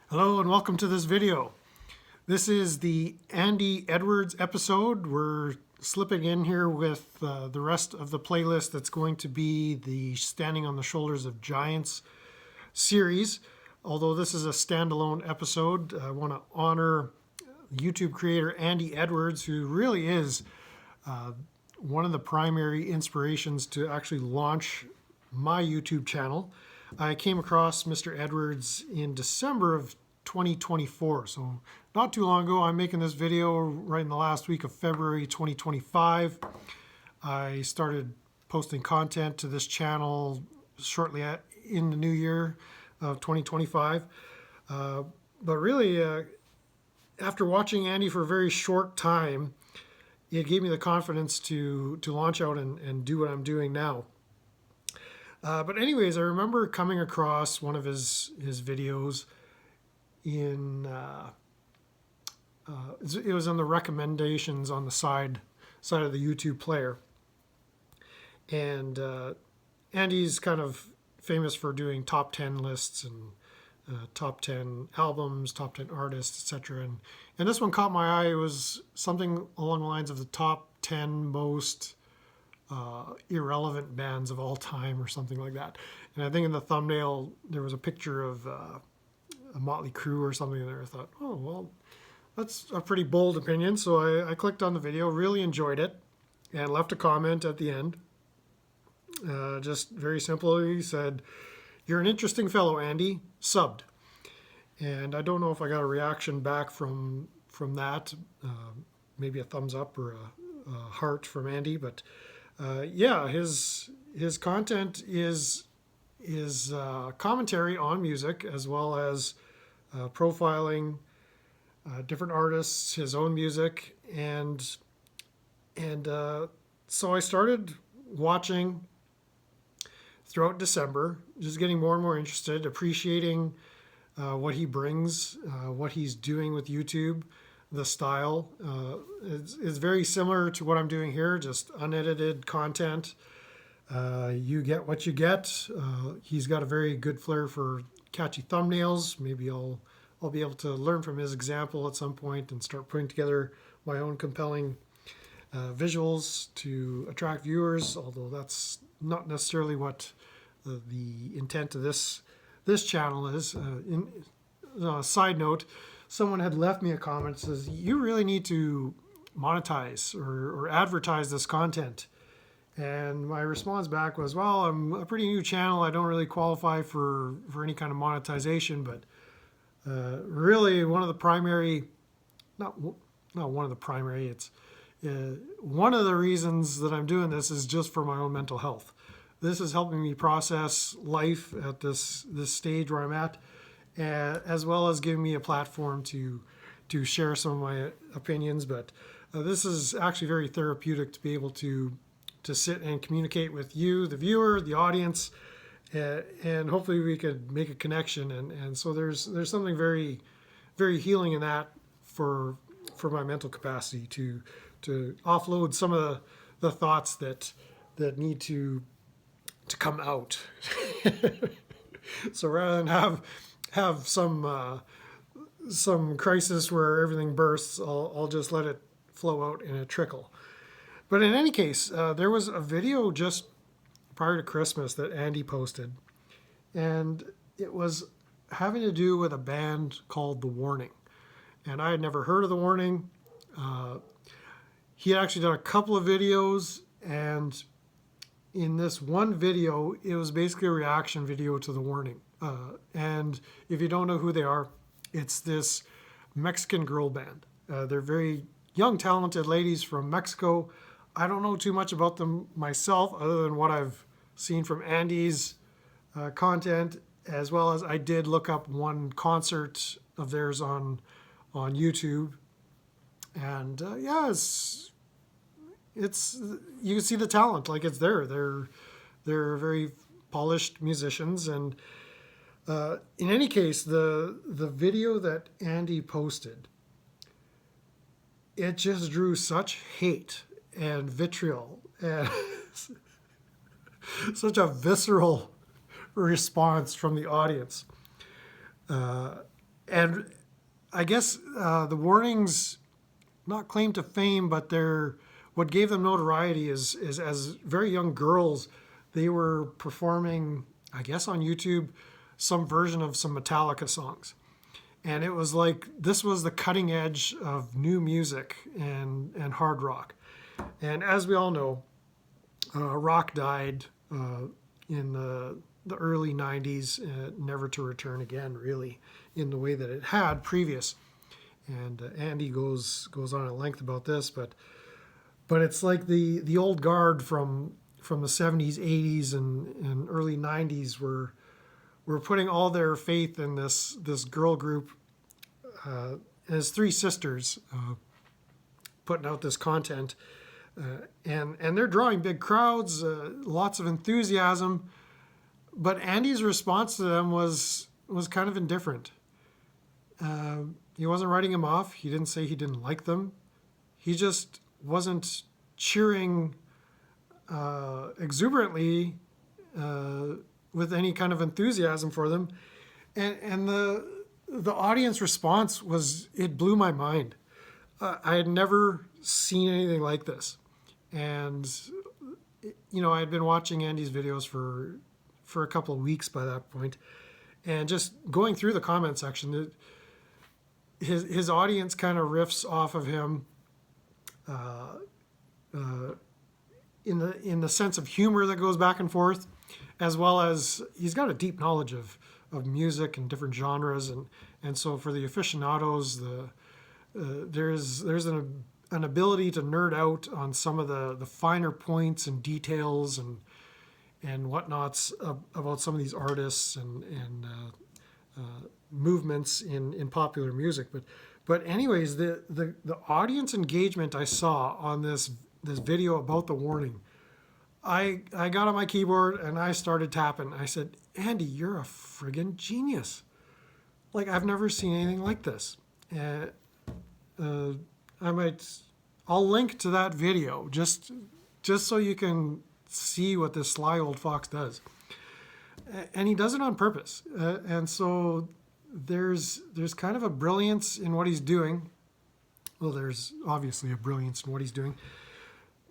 Hello and welcome to this video. This is the Andy Edwards episode. We're slipping in here with the rest of the playlist that's going to be the Standing on the Shoulders of Giants series. Although this is a standalone episode, I want to honor YouTube creator Andy Edwards, who really is one of the primary inspirations to actually launch my YouTube channel. I came across Mr. Edwards in December of 2024, so not too long ago. I'm making this video right in the last week of February 2025. I started posting content to this channel shortly in the new year of 2025. But really, after watching Andy for a very short time, it gave me the confidence to launch out and do what I'm doing now. But anyways, I remember coming across one of his videos in, it was on the recommendations on the side of the YouTube player. And Andy's kind of famous for doing top 10 lists and top 10 albums, top 10 artists, etc. And this one caught my eye. It was something along the lines of the top 10 most irrelevant bands of all time or something like that. And I think in the thumbnail there was a picture of a Motley Crue or something there. I thought, oh, well, that's a pretty bold opinion. So I clicked on the video, really enjoyed it, and left a comment at the end. Just very simply said, "You're an interesting fellow, Andy, subbed." And I don't know if I got a reaction back from that, maybe a thumbs up or a heart from Andy, but yeah, his content is commentary on music, as well as profiling different artists, his own music, and so I started watching throughout December, just getting more and more interested, appreciating what he brings, what he's doing with YouTube. The style is very similar to what I'm doing here, just unedited content. You get what you get. He's got a very good flair for catchy thumbnails. Maybe I'll be able to learn from his example at some point and start putting together my own compelling visuals to attract viewers, although that's not necessarily what the intent of this channel is. Side note, someone had left me a comment that says, "You really need to monetize or advertise this content." And my response back was, "Well, I'm a pretty new channel. I don't really qualify for any kind of monetization, but really one of the primary, not one of the primary, it's one of the reasons that I'm doing this is just for my own mental health. This is helping me process life at this stage where I'm at, as well as giving me a platform to share some of my opinions. But this is actually very therapeutic to be able to sit and communicate with you, the viewer, the audience, and hopefully we could make a connection. And so there's something very, very healing in that for my mental capacity to offload some of the thoughts that need to come out. So rather than have some crisis where everything bursts, I'll just let it flow out in a trickle. But in any case, there was a video just prior to Christmas that Andy posted, and it was having to do with a band called The Warning. And I had never heard of The Warning. He had actually done a couple of videos, and in this one video, it was basically a reaction video to The Warning. And if you don't know who they are, it's this Mexican girl band. They're very young, talented ladies from Mexico. I don't know too much about them myself, other than what I've seen from Andy's content, as well as I did look up one concert of theirs on YouTube. And yeah, it's you can see the talent, like it's there. They're very polished musicians. And in any case, the video that Andy posted, it just drew such hate and vitriol and such a visceral response from the audience. And I guess the warnings, not claim to fame, but they're what gave them notoriety is as very young girls, they were performing, I guess, on YouTube, some version of some Metallica songs. And it was like this was the cutting edge of new music and hard rock. And as we all know, rock died in the early 90s, never to return again, really, in the way that it had previous. And Andy goes on at length about this, but it's like the old guard from the 70s, 80s, and early 90s were putting all their faith in this girl group, as three sisters, putting out this content, and they're drawing big crowds, lots of enthusiasm. But Andy's response to them was kind of indifferent. He wasn't writing them off. He didn't say he didn't like them. He just wasn't cheering exuberantly with any kind of enthusiasm for them. And the audience response was, it blew my mind. I had never seen anything like this. And, I had been watching Andy's videos for a couple of weeks by that point, and just going through the comment section, his audience kind of riffs off of him in the sense of humor that goes back and forth, as well as he's got a deep knowledge of music and different genres, and so for the aficionados, there's an ability to nerd out on some of the finer points and details and whatnots about some of these artists and movements in popular music. But anyways, the audience engagement I saw on this video about the warning, I got on my keyboard and I started tapping. I said, Andy, you're a friggin' genius. Like, I've never seen anything like this. I'll link to that video just so you can see what this sly old fox does. And he does it on purpose. And so there's kind of a brilliance in what he's doing. Well, there's obviously a brilliance in what he's doing.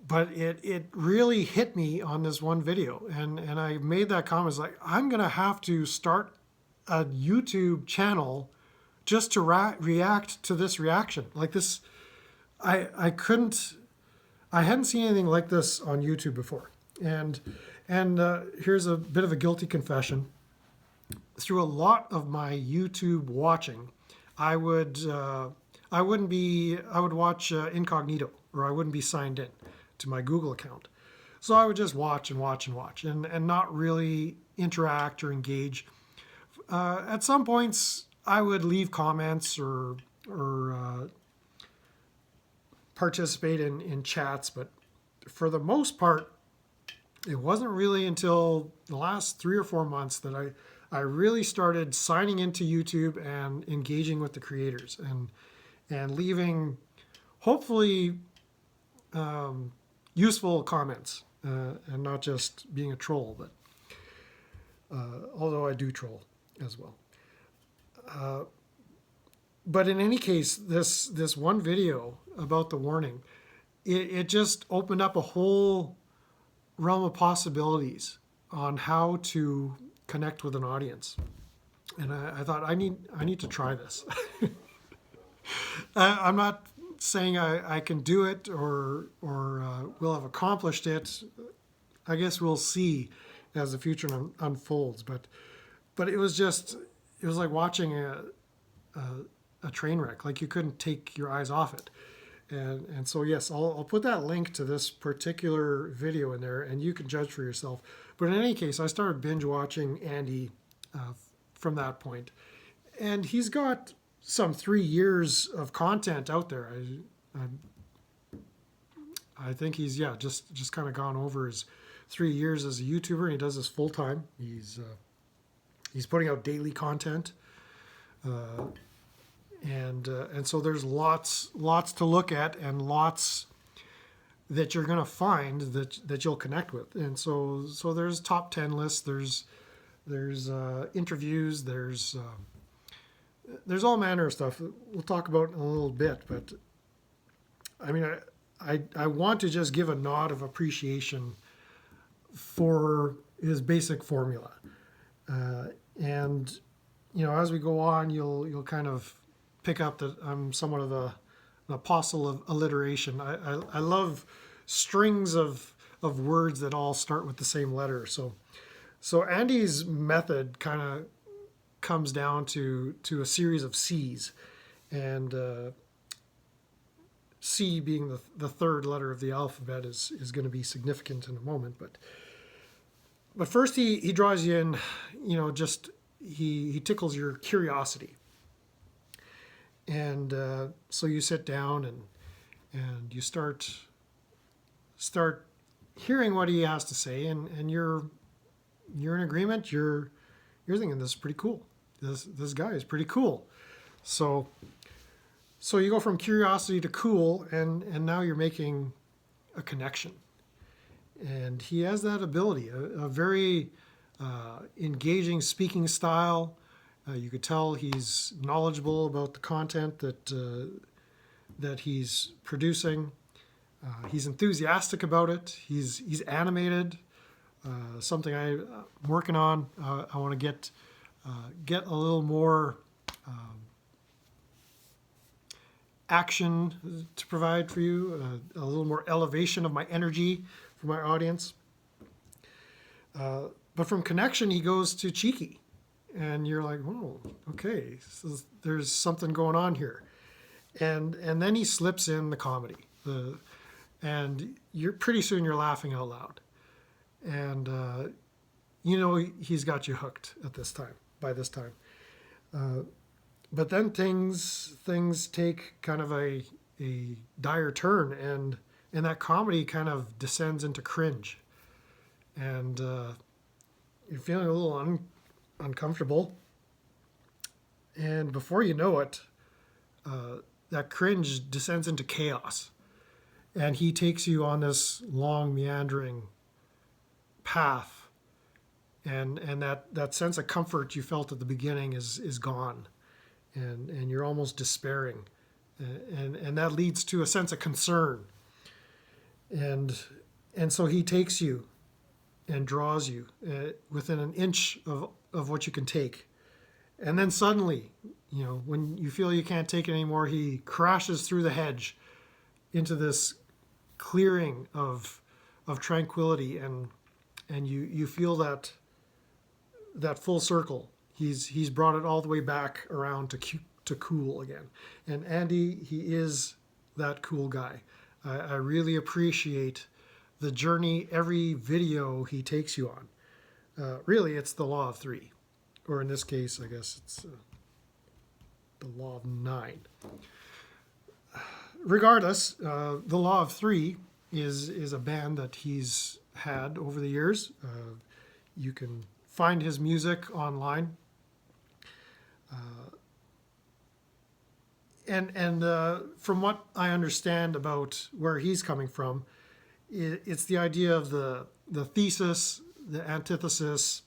But it really hit me on this one video. And I made that comment, it's like, I'm going to have to start a YouTube channel just to react to this reaction. Like this, I hadn't seen anything like this on YouTube before. And here's a bit of a guilty confession. Through a lot of my YouTube watching, I would watch incognito, or I wouldn't be signed in to my Google account. So I would just watch and not really interact or engage. At some points, I would leave comments or participate in chats, but for the most part, it wasn't really until the last 3 or 4 months that I really started signing into YouTube and engaging with the creators and leaving hopefully useful comments, and not just being a troll, but although I do troll as well. But in any case, this one video about the warning, it just opened up a whole realm of possibilities on how to connect with an audience. And I thought, I need to try this. I'm not saying I can do it or will have accomplished it. I guess we'll see as the future unfolds. But it was like watching a train wreck. Like, you couldn't take your eyes off it. And so, yes, I'll put that link to this particular video in there, and you can judge for yourself. But in any case, I started binge watching Andy from that point. And he's got some 3 years of content out there. I think he's, just kind of gone over his 3 years as a YouTuber, and he does this full time. He's putting out daily content. And so there's lots to look at, and lots that you're going to find that you'll connect with. And so there's top 10 lists, there's interviews, there's there's all manner of stuff we'll talk about in a little bit, but I mean, I want to just give a nod of appreciation for his basic formula. And, as we go on, you'll kind of pick up that I'm somewhat of an apostle of alliteration. I love strings of words that all start with the same letter. So Andy's method kind of comes down to a series of C's, and C being the third letter of the alphabet is going to be significant in a moment. But first he draws you in, just he tickles your curiosity. And so you sit down and you start hearing what he has to say, and you're in agreement. You're thinking, this is pretty cool. This guy is pretty cool. So you go from curiosity to cool, and now you're making a connection. And he has that ability, a very engaging speaking style. You could tell he's knowledgeable about the content that he's producing. He's enthusiastic about it. He's animated. Something I'm working on. I want to get a little more action to provide for you, a little more elevation of my energy for my audience. But from connection, he goes to cheeky. And you're like, oh, okay, so there's something going on here. And then he slips in the comedy. And pretty soon you're laughing out loud. And he's got you hooked by this time. But then things take kind of a dire turn, and that comedy kind of descends into cringe. And you're feeling a little uncomfortable, and before you know it, that cringe descends into chaos, and he takes you on this long meandering path, and that sense of comfort you felt at the beginning is gone, and you're almost despairing, and that leads to a sense of concern, and so he takes you and draws you within an inch of what you can take. And then suddenly, when you feel you can't take it anymore, he crashes through the hedge into this clearing of tranquility, and you feel that full circle. He's brought it all the way back around to cool again. And Andy, he is that cool guy. I really appreciate the journey, every video he takes you on. Really, it's the law of three. Or in this case, I guess it's the law of 9. Regardless, the law of 3 is a band that he's had over the years. You can find his music online. And from what I understand about where he's coming from, it's the idea of the thesis, the antithesis,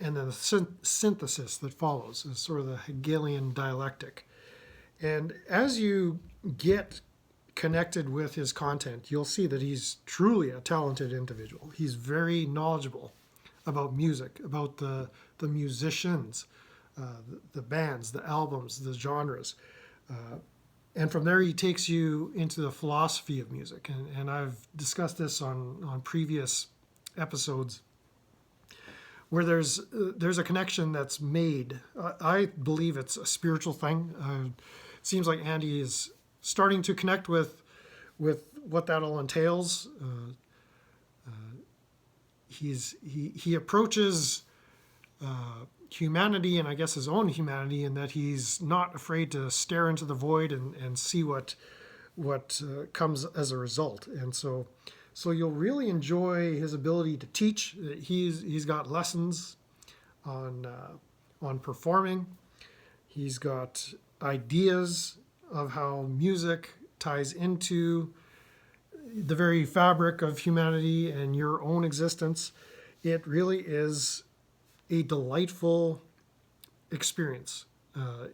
and then the synthesis that follows. It's sort of the Hegelian dialectic. And as you get connected with his content, you'll see that he's truly a talented individual. He's very knowledgeable about music, about the musicians, the bands, the albums, the genres. And from there, he takes you into the philosophy of music. And I've discussed this on previous episodes, where there's a connection that's made. I believe it's a spiritual thing. It seems like Andy is starting to connect with what that all entails. He approaches humanity, and I guess his own humanity, in that he's not afraid to stare into the void and see what comes as a result. And so you'll really enjoy his ability to teach. He's got lessons on performing. He's got ideas of how music ties into the very fabric of humanity and your own existence. It really is a delightful experience.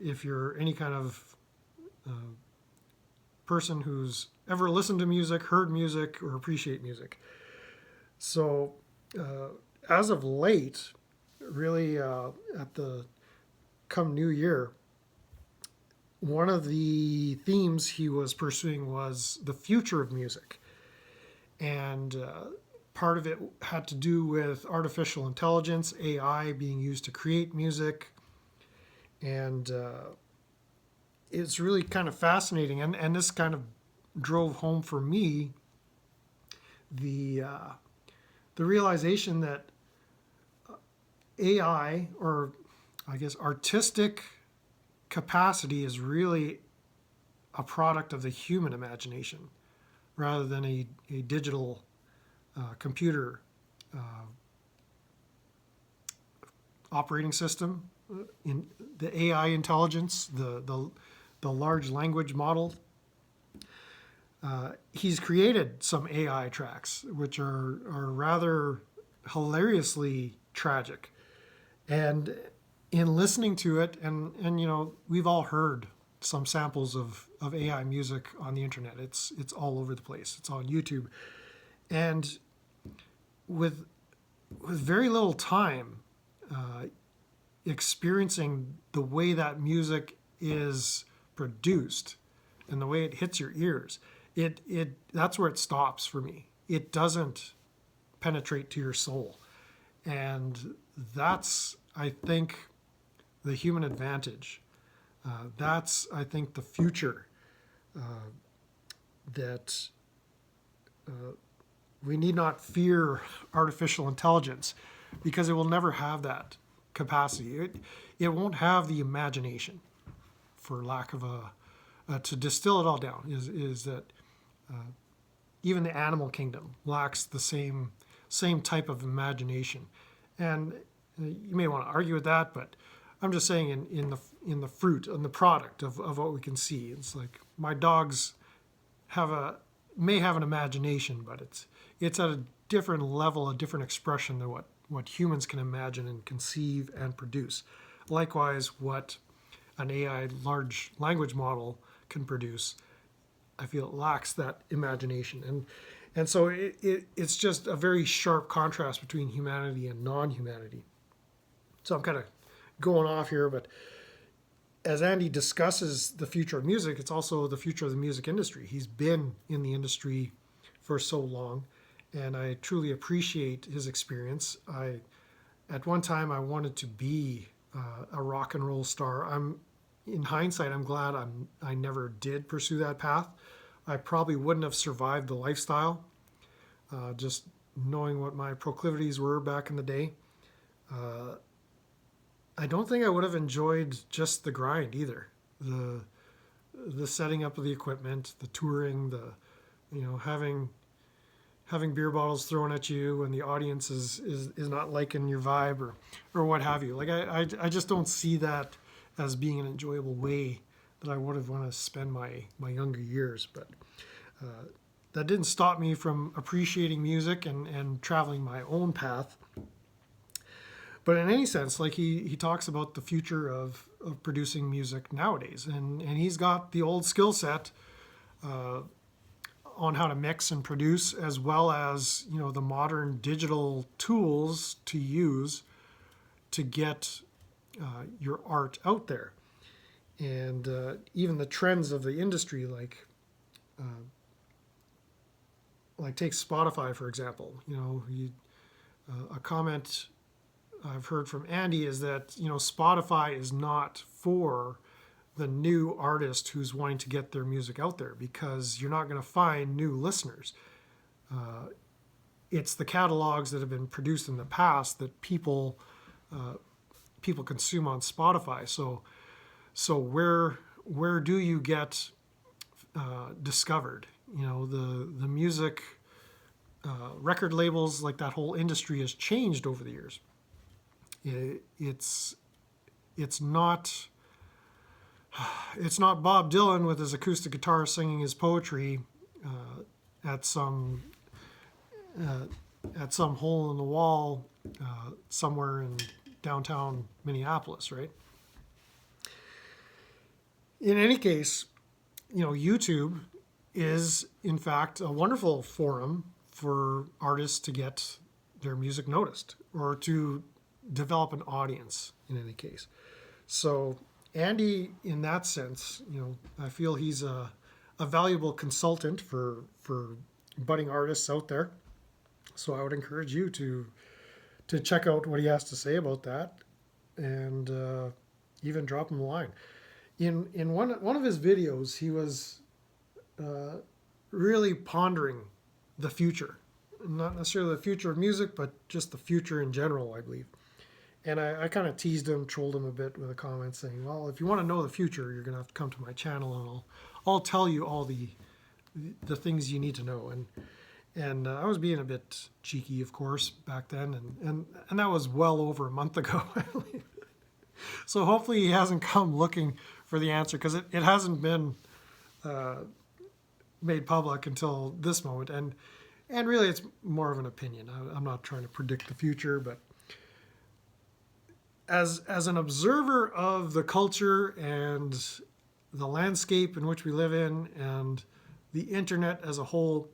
If you're any kind of person who's ever listened to music, heard music, or appreciate music. So, as of late, really at the come New Year, one of the themes he was pursuing was the future of music. And part of it had to do with artificial intelligence, AI being used to create music. And it's really kind of fascinating. And this kind of drove home for me the realization that AI, or I guess artistic capacity, is really a product of the human imagination rather than a digital computer operating system. In the AI intelligence, the large language model, he's created some AI tracks which are rather hilariously tragic. And in listening to it, and you know, we've all heard some samples of AI music on the internet. It's all over the place. It's on YouTube. And with very little time experiencing the way that music is produced and the way it hits your ears, it that's where it stops for me. It doesn't penetrate to your soul. And that's, I think, the human advantage. That's, I think, the future that we need not fear artificial intelligence, because it will never have that capacity. It won't have the imagination, for lack of to distill it all down, is that even the animal kingdom lacks the same type of imagination. And you may want to argue with that, but I'm just saying in the fruit and the product of what we can see. It's like my dogs may have an imagination, but it's at a different level, a different expression than what humans can imagine and conceive and produce. Likewise, what an AI large language model can produce, I feel it lacks that imagination. And so it's just a very sharp contrast between humanity and non-humanity. So I'm kind of going off here, but as Andy discusses the future of music, it's also the future of the music industry. He's been in the industry for so long, and I truly appreciate his experience. At one time, I wanted to be a rock and roll star. In hindsight, I'm glad I never did pursue that path. I probably wouldn't have survived the lifestyle, just knowing what my proclivities were back in the day. I don't think I would have enjoyed just the grind either. The setting up of the equipment, the touring, having beer bottles thrown at you and the audience is not liking your vibe or what have you. Like I just don't see that as being an enjoyable way that I would have wanted to spend my younger years. But that didn't stop me from appreciating music and traveling my own path. But in any sense, like he talks about the future of producing music nowadays, and he's got the old skill set on how to mix and produce, as well as the modern digital tools to use to get your art out there, and even the trends of the industry, like take Spotify for example. A comment I've heard from Andy is that Spotify is not for the new artist who's wanting to get their music out there, because you're not going to find new listeners. It's the catalogs that have been produced in the past that people consume on Spotify. So where do you get discovered? The music record labels, like that whole industry has changed over the years. It's not Bob Dylan with his acoustic guitar singing his poetry at some hole in the wall somewhere in downtown Minneapolis, right? in any case, YouTube is in fact a wonderful forum for artists to get their music noticed or to develop an audience in any case. So Andy, in that sense, I feel he's a valuable consultant for budding artists out there. So I would encourage you to check out what he has to say about that, and even drop him a line. In one of his videos, he was really pondering the future, not necessarily the future of music, but just the future in general, I believe. And I kind of teased him, trolled him a bit with a comment saying, well, if you want to know the future, you're going to have to come to my channel and I'll tell you all the things you need to know. And I was being a bit cheeky, of course, back then. And that was well over a month ago, I believe. So hopefully he hasn't come looking for the answer, because it hasn't been made public until this moment. And really, it's more of an opinion. I'm not trying to predict the future, but as an observer of the culture and the landscape in which we live in and the internet as a whole,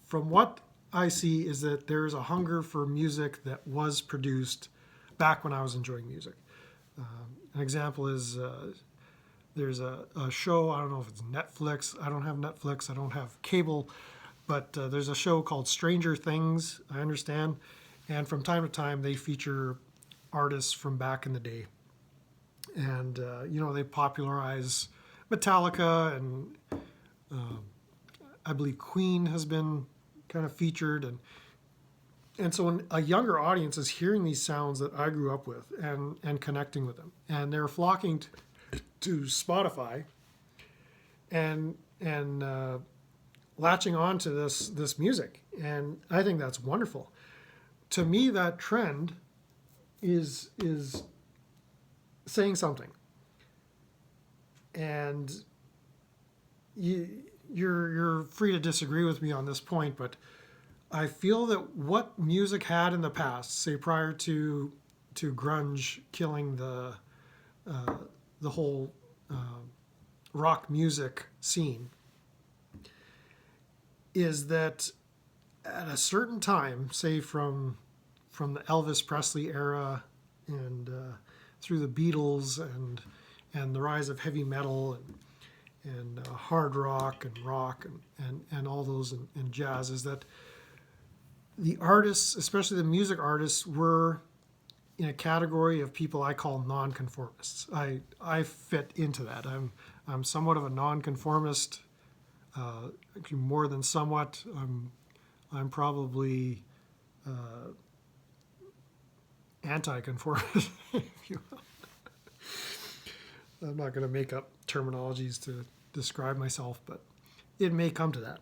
from what I see is that there is a hunger for music that was produced back when I was enjoying music. An example is there's a show, I don't know if it's Netflix. I don't have Netflix. I don't have cable. But there's a show called Stranger Things, I understand. And from time to time, they feature artists from back in the day. And, they popularize Metallica, and I believe Queen has been kind of featured. And so when a younger audience is hearing these sounds that I grew up with and connecting with them, and they're flocking to Spotify and latching on to this music. And I think that's wonderful. To me, that trend is saying something. And you're free to disagree with me on this point, but I feel that what music had in the past, say prior to grunge killing the whole rock music scene, is that at a certain time, say from the Elvis Presley era and through the Beatles and the rise of heavy metal and hard rock and all those and jazz, is that the artists, especially the music artists, were in a category of people I call nonconformists. I fit into that. I'm somewhat of a nonconformist, more than somewhat. I'm probably anti-conformist, if you will. I'm not going to make up terminologies to describe myself, but it may come to that.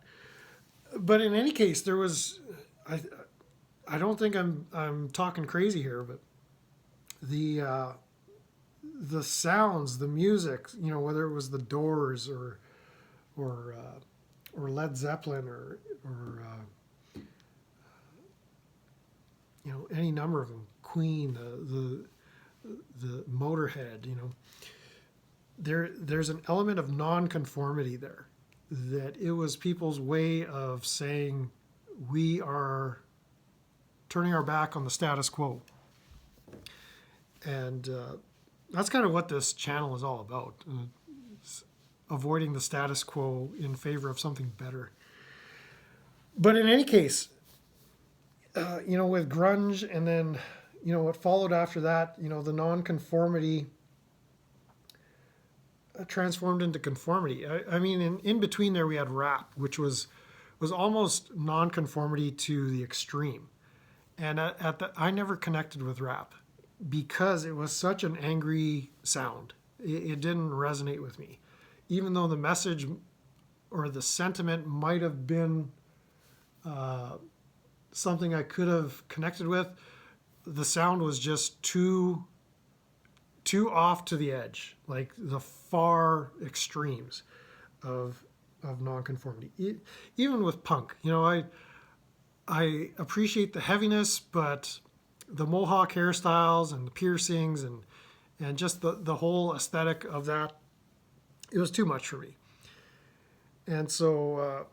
But in any case, there was, I don't think I'm talking crazy here, but the sounds, the music, whether it was the Doors or Led Zeppelin or any number of them, Queen, the Motorhead, there's an element of nonconformity there, that it was people's way of saying we are turning our back on the status quo. And that's kind of what this channel is all about, avoiding the status quo in favor of something better. But in any case, with grunge and then, what followed after that, the nonconformity transformed into conformity. I mean, in between there we had rap, which was almost nonconformity to the extreme. And I never connected with rap because it was such an angry sound. It didn't resonate with me. Even though the message or the sentiment might have been something I could have connected with, the sound was just too off to the edge, like the far extremes of nonconformity. Even with punk, I appreciate the heaviness, but the mohawk hairstyles and the piercings and just the whole aesthetic of that it was too much for me. And so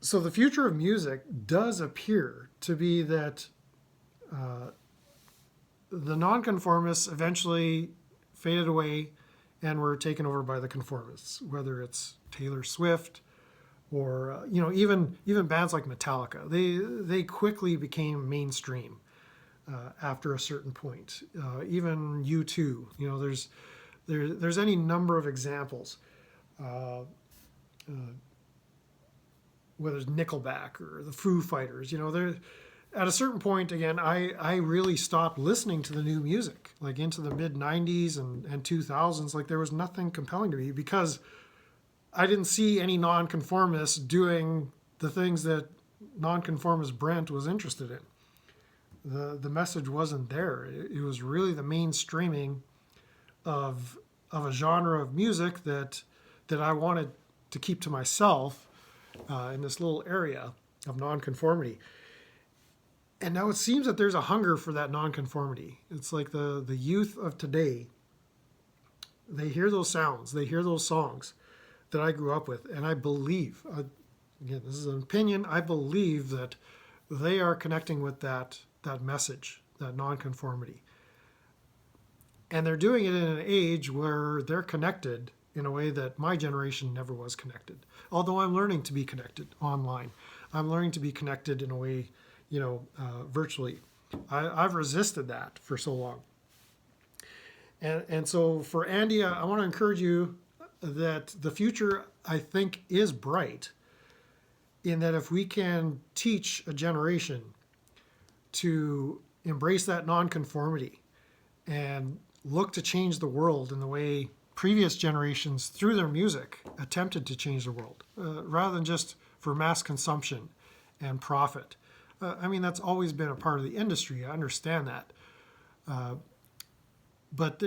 so the future of music does appear to be that the nonconformists eventually faded away and were taken over by the conformists, whether it's Taylor Swift or even bands like Metallica. They quickly became mainstream after a certain point. Even U2, there's any number of examples. Whether it's Nickelback or the Foo Fighters, at a certain point, again, I really stopped listening to the new music, like into the mid 90s and 2000s. Like there was nothing compelling to me because I didn't see any nonconformists doing the things that nonconformist Brent was interested in. The message wasn't there. It was really the mainstreaming of a genre of music that I wanted to keep to myself in this little area of nonconformity. And now it seems that there's a hunger for that nonconformity. It's like the youth of today, they hear those sounds, they hear those songs that I grew up with. And I believe, again, this is an opinion, I believe that they are connecting with that message, that nonconformity. And they're doing it in an age where they're connected in a way that my generation never was connected. Although I'm learning to be connected online. I'm learning to be connected in a way, virtually. I've resisted that for so long. And so for Andy, I want to encourage you that the future, I think, is bright in that if we can teach a generation to embrace that nonconformity and look to change the world in the way previous generations, through their music, attempted to change the world, rather than just for mass consumption and profit. That's always been a part of the industry. I understand that. But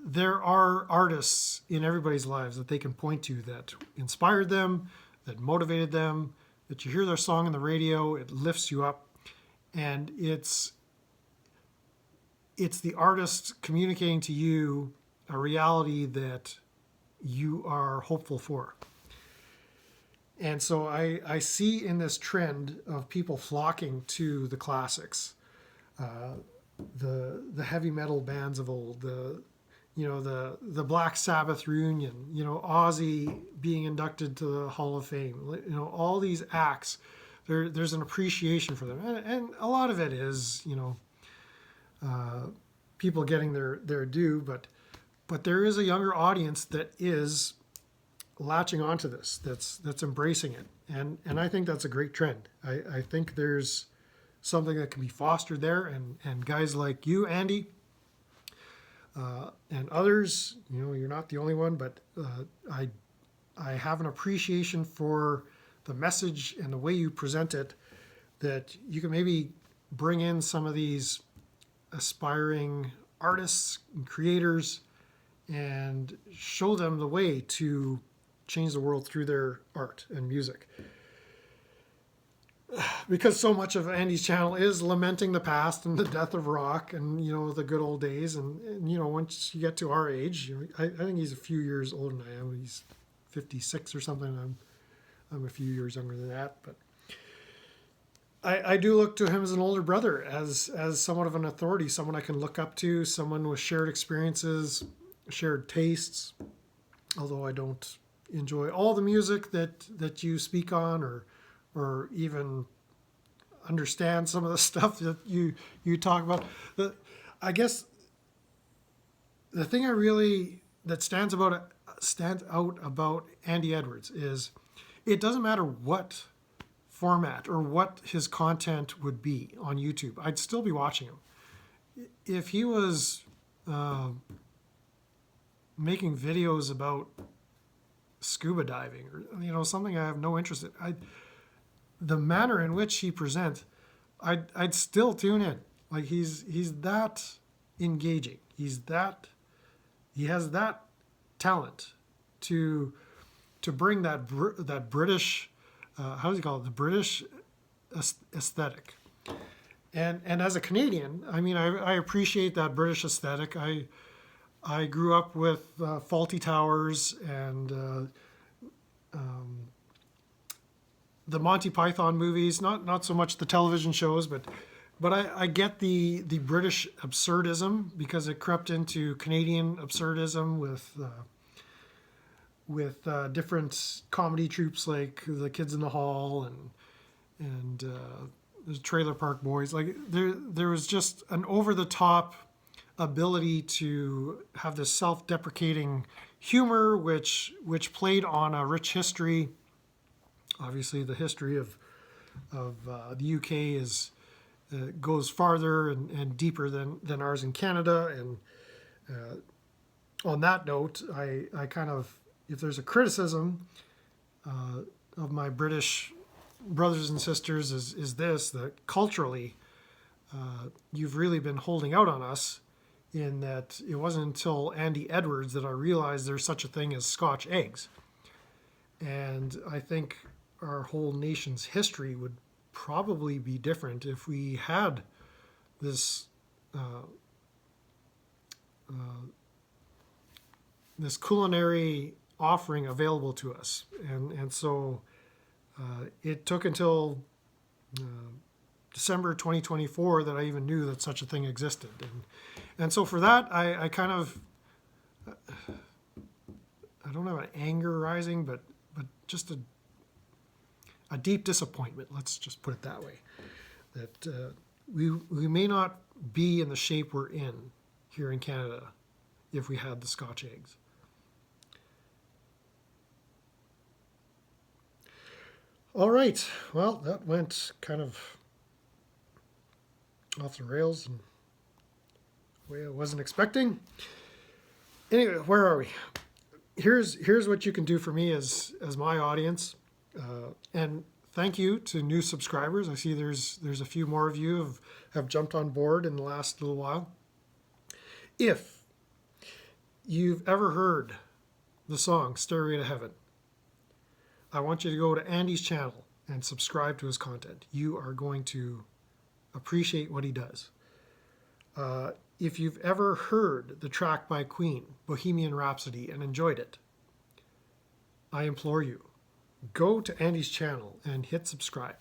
there are artists in everybody's lives that they can point to that inspired them, that motivated them, that you hear their song on the radio, it lifts you up. And it's the artist communicating to you a reality that you are hopeful for. And so I see in this trend of people flocking to the classics, the heavy metal bands of old, the Black Sabbath reunion, Ozzy being inducted to the Hall of Fame, all these acts, there's an appreciation for them. And a lot of it is, people getting their due, but there is a younger audience that is latching onto this, that's embracing it. And I think that's a great trend. I think there's something that can be fostered there, and guys like you, Andy, and others, you're not the only one, but I have an appreciation for the message and the way you present it, that you can maybe bring in some of these aspiring artists and creators and show them the way to change the world through their art and music. Because so much of Andy's channel is lamenting the past and the death of rock and, the good old days. And once you get to our age, I think he's a few years older than I am. He's 56 or something. I'm a few years younger than that. But I do look to him as an older brother, as somewhat of an authority, someone I can look up to, someone with shared experiences, shared tastes. Although I don't enjoy all the music that you speak on, or even understand some of the stuff that you talk about. I guess the thing that stands out about Andy Edwards is it doesn't matter what format or what his content would be on YouTube. I'd still be watching him. If he was making videos about scuba diving or something I have no interest in, the manner in which he presents, I'd still tune in. Like he's that engaging. He has that talent to bring that British, how does he call it? The British aesthetic. And as a Canadian, I appreciate that British aesthetic. I grew up with Faulty Towers and the Monty Python movies. Not so much the television shows, but I get the British absurdism because it crept into Canadian absurdism with different comedy troupes like the Kids in the Hall and the Trailer Park Boys. Like there was just an over the top ability to have this self-deprecating humor, which played on a rich history. Obviously, the history of the UK is goes farther and deeper than ours in Canada. And on that note, I kind of, if there's a criticism of my British brothers and sisters, is this, that culturally you've really been holding out on us, in that it wasn't until Andy Edwards that I realized there's such a thing as Scotch eggs. And I think our whole nation's history would probably be different if we had this this culinary offering available to us. And so it took until December 2024 that I even knew that such a thing existed. And so for that, I kind of, I don't have an anger rising, but just a deep disappointment. Let's just put it that way. That we may not be in the shape we're in here in Canada if we had the Scotch eggs. All right. Well, that went kind of off the rails and way I wasn't expecting. Anyway, where are we? Here's what you can do for me as my audience, and thank you to new subscribers. I see there's a few more of you have jumped on board in the last little while. If you've ever heard the song Stairway to Heaven, I want you to go to Andy's channel and subscribe to his content. You are going to appreciate what he does. If you've ever heard the track by Queen, Bohemian Rhapsody, and enjoyed it, I implore you, go to Andy's channel and hit subscribe.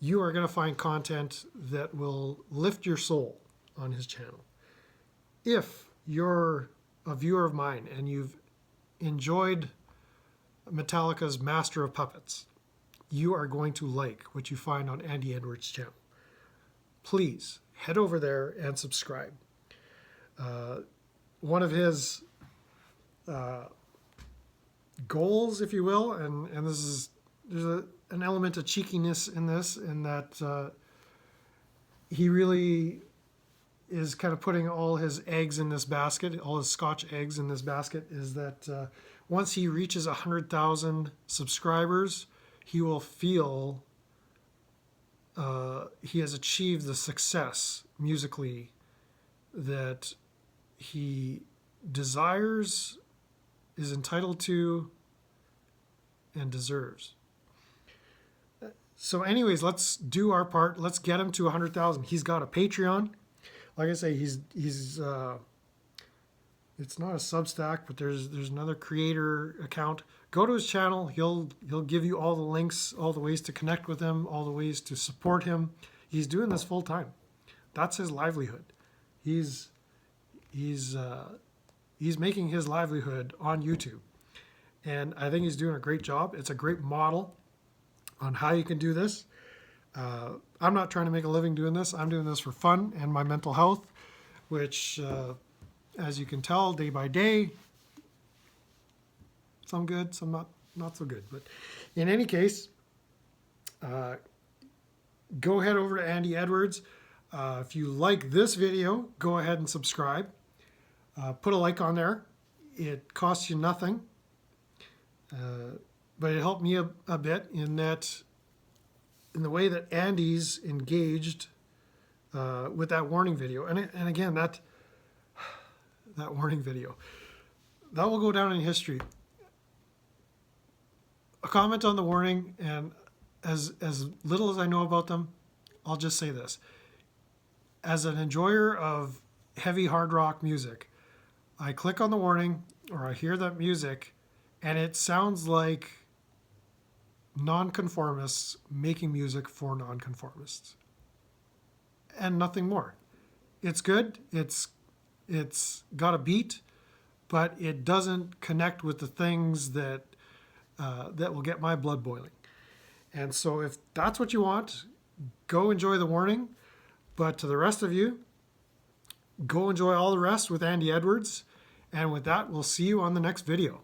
You are going to find content that will lift your soul on his channel. If you're a viewer of mine and you've enjoyed Metallica's Master of Puppets, you are going to like what you find on Andy Edwards' channel. Please head over there and subscribe. One of his goals, if you will, and there's an element of cheekiness in this, in that he really is kind of putting all his eggs in this basket, all his Scotch eggs in this basket, is that once he reaches 100,000 subscribers, he will feel he has achieved the success musically that he desires, is entitled to, and deserves. So anyways, let's do our part. Let's get him to 100,000. He's got a Patreon. Like I say, he's it's not a Substack, but there's another creator account. Go to his channel. He'll give you all the links, all the ways to connect with him, all the ways to support him. He's doing this full time. That's his livelihood. He's making his livelihood on YouTube, and I think he's doing a great job. It's a great model on how you can do this. I'm not trying to make a living doing this. I'm doing this for fun and my mental health, which, as you can tell, day by day, some good, some not so good. But in any case, go ahead over to Andy Edwards. If you like this video, go ahead and subscribe. Put a like on there. It costs you nothing, but it helped me a bit in that, in the way that Andy's engaged with that warning video. And again, that warning video, that will go down in history. A comment on the warning, and as little as I know about them, I'll just say this. As an enjoyer of heavy hard rock music, I click on the warning or I hear that music, and it sounds like nonconformists making music for nonconformists, and nothing more. It's good. It's got a beat, but it doesn't connect with the things that that will get my blood boiling. And so, if that's what you want, go enjoy the warning. But to the rest of you, go enjoy all the rest with Andy Edwards. And with that, we'll see you on the next video.